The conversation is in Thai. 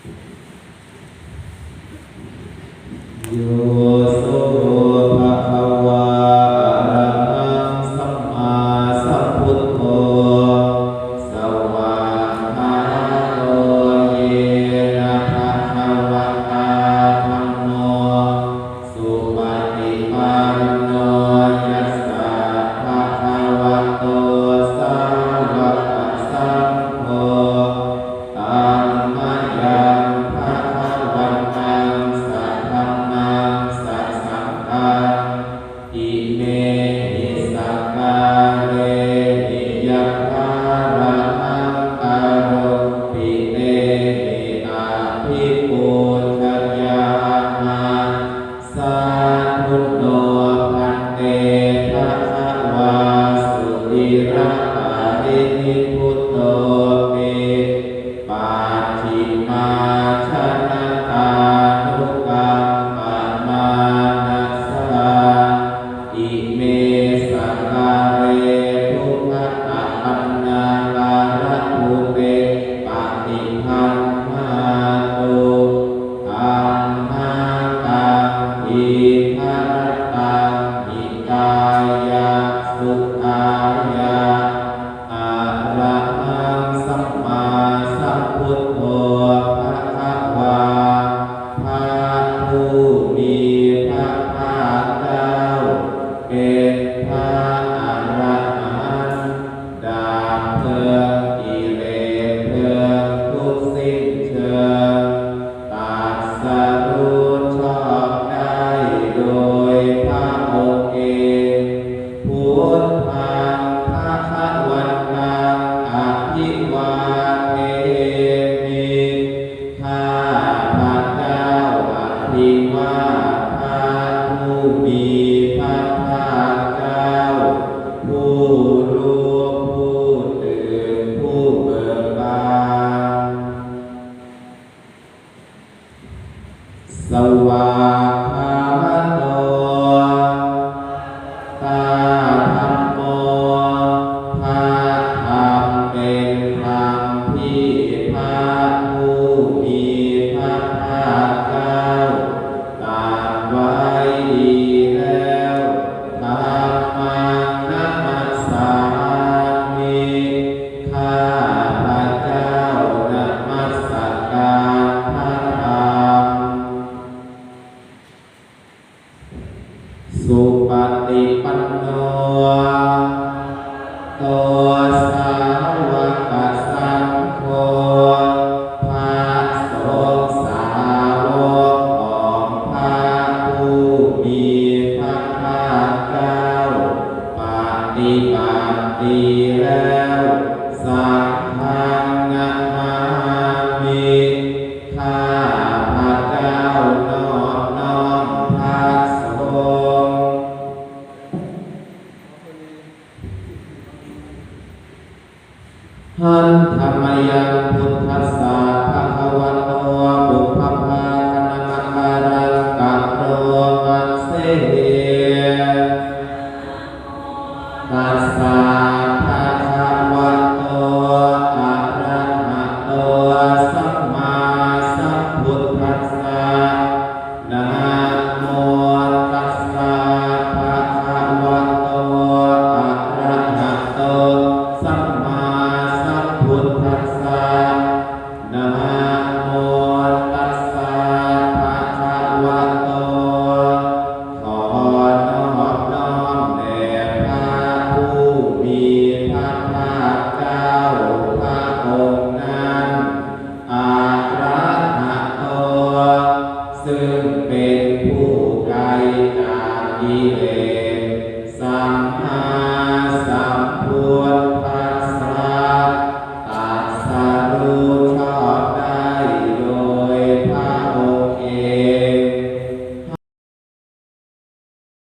โยโสภะคะวะอะระหังสัมมาสัมพุทโธสวากขาโตเยนะภะคะวะตาธัมโมสุปฏิปันโนยัสสะภะคะวะโตสาวกสังโฆธัมมังยังภะคะวันตังสัทธัมมังสัสสังฆังอิเมหิสักกาเรหิยัคฆาระหังกะโรปิเตหิอาภิปูชยามะสาธุโนพันเตภะคะวาสุติระปารินิพพุตโตเมปัจฉิมาชนะตานุกัมปะมานัสสะอิเมสังฆาเรทุกขะปันนาการะภูเตปฏิคันมาตุธัมมาตังอิภรตังอิกายะสุขายะอะระหังสัมมาสัมพุทโธภะคะวาภะผู้มีพระภาคเจ้าเป็นพระอรหันต์ดับเพลิงกิเลสเพลิงทุกสิ้นเชิงตรัสรู้ชอบได้โดยพระองค์เองพุทธังภะคะวันตังอภิวาเทมิข้าพระเจ้าอภิวาทพระผู้มีพระภาคเจ้าผู้รู้ผู้ตื่นผู้เบิกบานสวากขาโตตาธัมโมพระธรรมเป็นธรรมที่พระผู้มีพระภาคเจ้าตรัสไว้ดีแล้วธัมมังนัมมัสสามิข้าพระเจ้านมัสการพระธรรมสุปฏิปันโนโตสาวกสังโฆพระสงฆ์สาวกของพระผู้มีพระภาคเจ้าปฏิบัติดีแล้วสังฆังนะมามิข้าพระเจ้านอบน้อมพระสงฆ์หันธรรมยังพุทธัสสะภะคะวะโตบุพพภาคณมัคคารังกัปโตมัสเสตัสสะภะคะวะโตอะระหะโตสัมมาสัมพุทธัสสะนะโมตัสสะภะคะวะโตอะระหะโตสัมมาสัมพุทธัสสะนะโมตัสสะภะคะวะโตขอนอบน้อมแด่พระผู้มีพระภาคเจ้าพระองค์นั้นอะระหะโตซึ่งเป็นผู้ไกลจากกิเลสสัมมาสัมพุทธัสสะตรัสรู้ชอบได้โดยพระองค์เอง